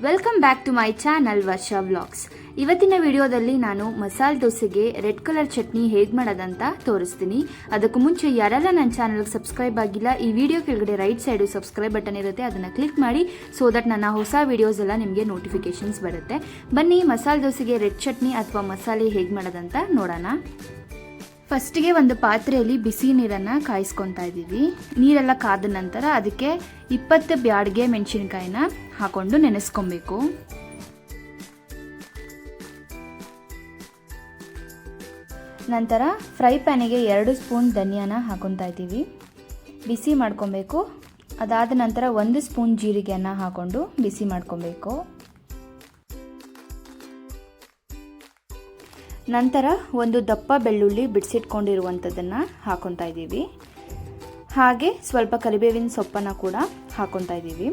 Welcome back to my channel Varsha vlogs. ಇವತ್ತಿನ ವಿಡಿಯೋದಲ್ಲಿ ನಾನು ಮಸಾಲೆ ದೋಸೆಗೆ ರೆಡ್ ಕಲರ್ ಚಟ್ನಿ ಹೇಗೆ ಮಾಡೋದಂತ ತೋರಿಸ್ತೀನಿ. ಅದಕ್ಕೂ ಮುಂಚೆ ಯಾರೆಲ್ಲ ನನ್ನ ಚಾನಲ್ಗೆ ಸಬ್ಸ್ಕ್ರೈಬ್ ಆಗಿಲ್ಲ, ಈ ವಿಡಿಯೋ ಕೆಳಗಡೆ ರೈಟ್ ಸೈಡು ಸಬ್ಸ್ಕ್ರೈಬ್ ಬಟನ್ ಇರುತ್ತೆ, ಅದನ್ನು ಕ್ಲಿಕ್ ಮಾಡಿ ಸೊ ದಟ್ ನನ್ನ ಹೊಸ ವಿಡಿಯೋಸ್ ಎಲ್ಲ ನಿಮಗೆ ನೋಟಿಫಿಕೇಶನ್ಸ್ ಬರುತ್ತೆ. ಬನ್ನಿ ಮಸಾಲೆ ದೋಸೆಗೆ ರೆಡ್ ಚಟ್ನಿ ಅಥವಾ ಮಸಾಲೆ ಹೇಗೆ ಮಾಡೋದಂತ ನೋಡೋಣ. ಫಸ್ಟಿಗೆ ಒಂದು ಪಾತ್ರೆಯಲ್ಲಿ ಬಿಸಿ ನೀರನ್ನು ಕಾಯಿಸ್ಕೊತಾ ಇದ್ದೀವಿ. ನೀರೆಲ್ಲ ಕಾದ ನಂತರ ಅದಕ್ಕೆ 20 ಬ್ಯಾಡ್ಗೆ ಮೆಣಸಿನಕಾಯಿನ ಹಾಕೊಂಡು ನೆನೆಸ್ಕೊಬೇಕು. ನಂತರ ಫ್ರೈ ಪ್ಯಾನಿಗೆ 2 ಸ್ಪೂನ್ ಧನಿಯಾನ ಹಾಕೊತಾ ಇದ್ದೀವಿ, ಬಿಸಿ ಮಾಡ್ಕೊಬೇಕು. ಅದಾದ ನಂತರ 1 ಸ್ಪೂನ್ ಜೀರಿಗೆಯನ್ನು ಹಾಕೊಂಡು ಬಿಸಿ ಮಾಡ್ಕೊಬೇಕು. ನಂತರ ಒಂದು ದಪ್ಪ ಬೆಳ್ಳುಳ್ಳಿ ಬಿಡಿಸಿಟ್ಕೊಂಡಿರುವಂಥದ್ದನ್ನು ಹಾಕೊತಾ ಇದ್ದೀವಿ. ಹಾಗೆ ಸ್ವಲ್ಪ ಕರಿಬೇವಿನ ಸೊಪ್ಪನ್ನು ಕೂಡ ಹಾಕೊತಾ ಇದ್ದೀವಿ.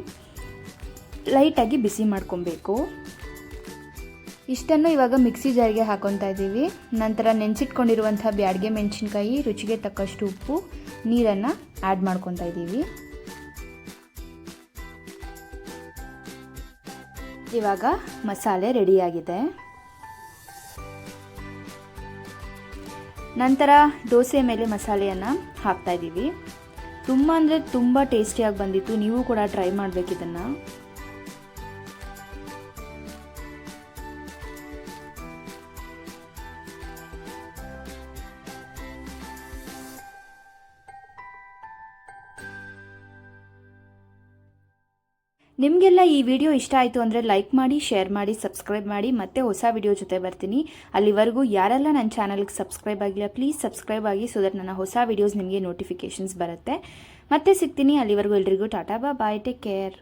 ಲೈಟಾಗಿ ಬಿಸಿ ಮಾಡ್ಕೊಬೇಕು. ಇಷ್ಟನ್ನು ಇವಾಗ ಮಿಕ್ಸಿ ಜಾರಿಗೆ ಹಾಕೊತಾ ಇದ್ದೀವಿ. ನಂತರ ನೆನೆಸಿಟ್ಕೊಂಡಿರುವಂಥ ಬ್ಯಾಡ್ಗೆ ಮೆಣಸಿನ್ಕಾಯಿ, ರುಚಿಗೆ ತಕ್ಕಷ್ಟು ಉಪ್ಪು, ನೀರನ್ನು ಆ್ಯಡ್ ಮಾಡ್ಕೊತಾ ಇದ್ದೀವಿ. ಇವಾಗ ಮಸಾಲೆ ರೆಡಿಯಾಗಿದೆ. ನಂತರ ದೋಸೆ ಮೇಲೆ ಮಸಾಲೆಯನ್ನು ಹಾಕ್ತಾ ಇದ್ದೀವಿ. ತುಂಬ ಅಂದರೆ ತುಂಬ ಟೇಸ್ಟಿಯಾಗಿ ಬಂದಿತ್ತು, ನೀವು ಕೂಡ ಟ್ರೈ ಮಾಡಬೇಕು ಇದನ್ನು. ನಿಮಗೆಲ್ಲ ಈ ವಿಡಿಯೋ ಇಷ್ಟ ಆಯಿತು ಅಂದರೆ ಲೈಕ್ ಮಾಡಿ, ಶೇರ್ ಮಾಡಿ, ಸಬ್ಸ್ಕ್ರೈಬ್ ಮಾಡಿ. ಮತ್ತೆ ಹೊಸ ವಿಡಿಯೋ ಜೊತೆ ಬರ್ತೀನಿ. ಅಲ್ಲಿವರೆಗೂ ಯಾರೆಲ್ಲ ನನ್ನ ಚಾನಲ್ಗೆ ಸಬ್ಸ್ಕ್ರೈಬ್ ಆಗಿಲ್ಲ ಪ್ಲೀಸ್ ಸಬ್ಸ್ಕ್ರೈಬ್ ಆಗಿ ಸೊ ದಟ್ ನನ್ನ ಹೊಸ ವಿಡಿಯೋಸ್ ನಿಮಗೆ ನೋಟಿಫಿಕೇಷನ್ಸ್ ಬರುತ್ತೆ. ಮತ್ತೆ ಸಿಗ್ತೀನಿ. ಅಲ್ಲಿವರೆಗೂ ಎಲ್ರಿಗೂ ಟಾಟಾ, ಬಾಯ್, ಟೇಕ್ ಕೇರ್.